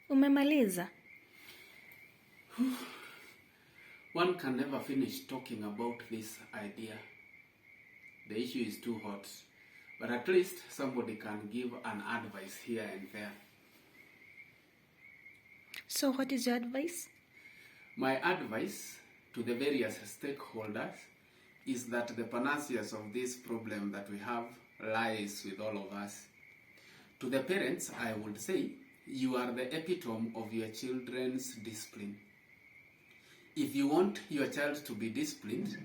Umemaliza? One can never finish talking about this idea. The issue is too hot. But at least somebody can give an advice here and there. So what is your advice? My advice to the various stakeholders is that the panacea of this problem that we have lies with all of us. To the parents, I would say, you are the epitome of your children's discipline. If you want your child to be disciplined,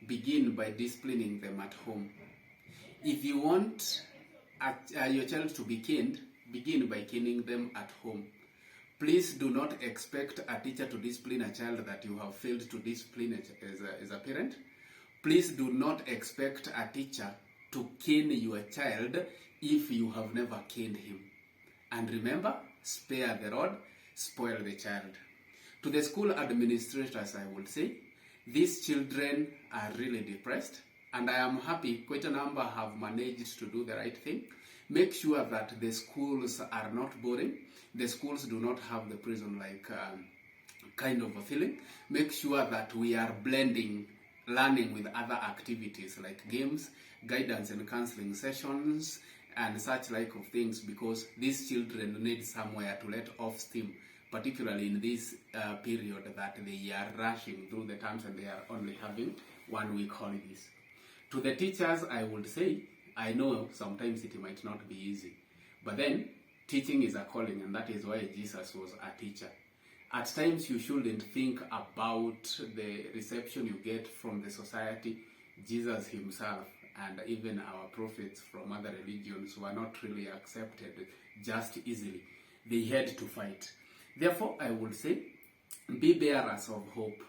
begin by disciplining them at home. If you want your child to be caned, begin by caning them at home. Please do not expect a teacher to discipline a child that you have failed to discipline as a parent. Please do not expect a teacher to cane your child if you have never caned him. And remember, spare the rod, spoil the child. To the school administrators, I would say, these children are really depressed, and I am happy quite a number have managed to do the right thing. Make sure that the schools are not boring. The schools do not have the prison-like kind of a feeling. Make sure that we are blending learning with other activities like games, guidance and counseling sessions, and such like of things, because these children need somewhere to let off steam, particularly in this period that they are rushing through the terms and they are only having 1 week holidays. To the teachers, I would say, I know sometimes it might not be easy, but then teaching is a calling, and that is why Jesus was a teacher. At times you shouldn't think about the reception you get from the society. Jesus himself and even our prophets from other religions were not really accepted just easily. They had to fight. Therefore, I would say, be bearers of hope.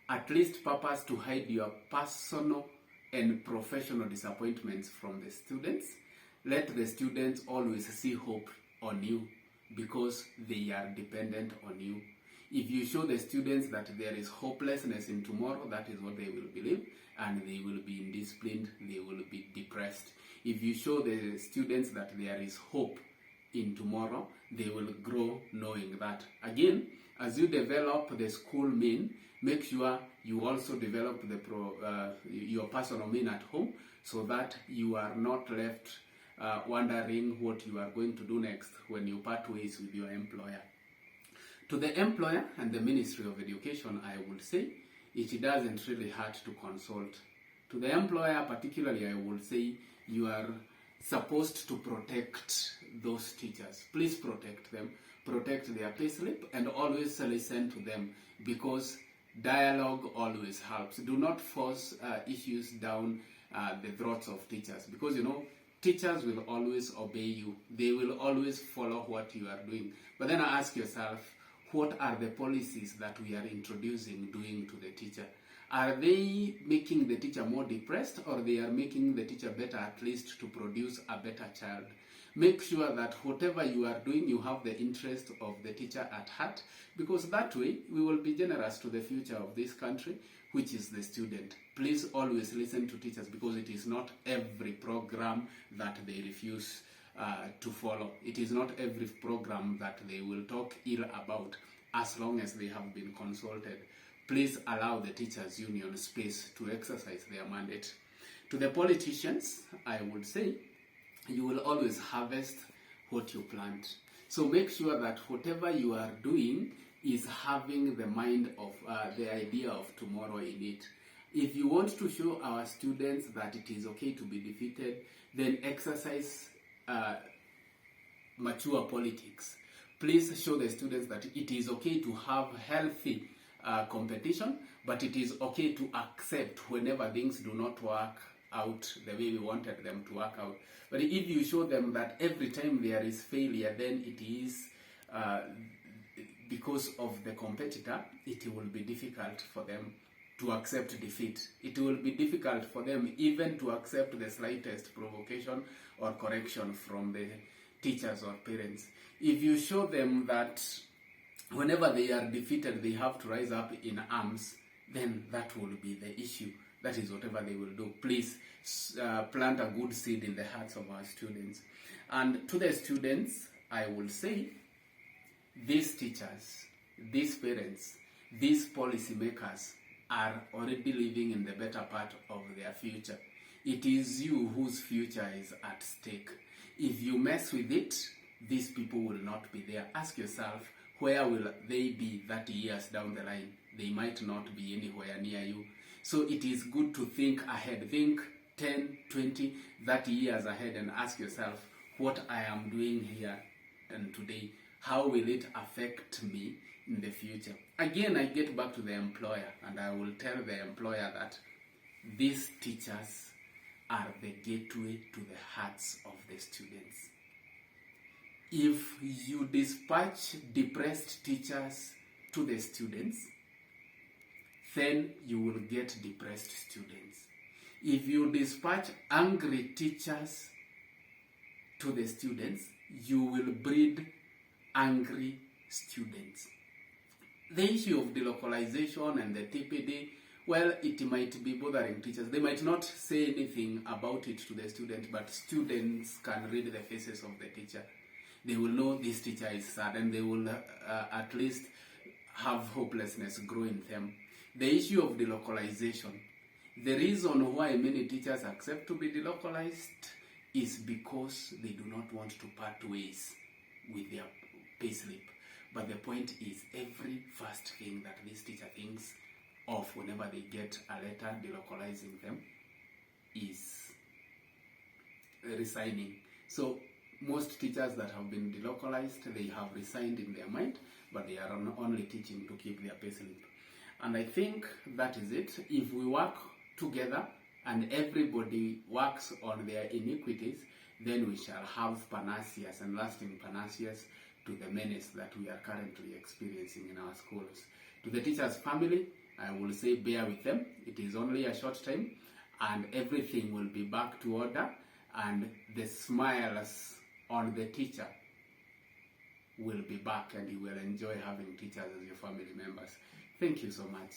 At least purpose to hide your personal and professional disappointments from the students. Let the students always see hope on you because they are dependent on you. If you show the students that there is hopelessness in tomorrow, that is what they will believe, and they will be indisciplined, they will be depressed. If you show the students that there is hope in tomorrow, they will grow knowing that. Again, as you develop the school mean, make sure you also develop your personal mean at home, so that you are not left wondering what you are going to do next when you part ways with your employer. To the employer and the Ministry of Education, I would say, it doesn't really hurt to consult. To the employer particularly, I would say, you are supposed to protect those teachers. Please protect them, protect their payslip, and always listen to them, because dialogue always helps. Do not force issues down the throats of teachers, because teachers will always obey you. They will always follow what you are doing. But then ask yourself, what are the policies that we are introducing doing to the teacher? Are they making the teacher more depressed, or they are making the teacher better, at least to produce a better child? Make sure that whatever you are doing, you have the interest of the teacher at heart, because that way we will be generous to the future of this country, which is the student. Please always listen to teachers, because it is not every program that they refuse to follow. It is not every program that they will talk ill about, as long as they have been consulted. Please allow the teachers' union space to exercise their mandate. To the politicians, I would say, you will always harvest what you plant. So make sure that whatever you are doing is having the mind of the idea of tomorrow in it. If you want to show our students that it is okay to be defeated, then exercise mature politics. Please show the students that it is okay to have healthy competition, but it is okay to accept whenever things do not work out the way we wanted them to work out. But if you show them that every time there is failure, then it is because of the competitor, it will be difficult for them to accept defeat. It will be difficult for them even to accept the slightest provocation or correction from the teachers or parents. If you show them that whenever they are defeated, they have to rise up in arms, then that will be the issue. That is whatever they will do. Please plant a good seed in the hearts of our students. And to the students, I will say, these teachers, these parents, these policymakers are already living in the better part of their future. It is you whose future is at stake. If you mess with it, these people will not be there. Ask yourself, where will they be 30 years down the line? They might not be anywhere near you. So it is good to think ahead. Think 10, 20, 30 years ahead and ask yourself, what I am doing here and today, how will it affect me in the future? Again, I get back to the employer, and I will tell the employer that these teachers are the gateway to the hearts of the students. If you dispatch depressed teachers to the students, then you will get depressed students. If you dispatch angry teachers to the students, you will breed angry students. The issue of delocalization and the TPD, well, it might be bothering teachers. They might not say anything about it to the student, but students can read the faces of the teacher. They will know this teacher is sad, and they will at least have hopelessness grow in them. The issue of delocalization, the reason why many teachers accept to be delocalized is because they do not want to part ways with their payslip. But the point is, every first thing that this teacher thinks of whenever they get a letter delocalizing them is resigning. So most teachers that have been delocalized, they have resigned in their mind, but they are only teaching to keep their payslip. And I think that is it. If we work together and everybody works on their iniquities, then we shall have panaceas and lasting panaceas to the menace that we are currently experiencing in our schools. To the teachers' family, I will say bear with them. It is only a short time and everything will be back to order, and the smiles on the teacher will be back, and you will enjoy having teachers as your family members. Thank you so much.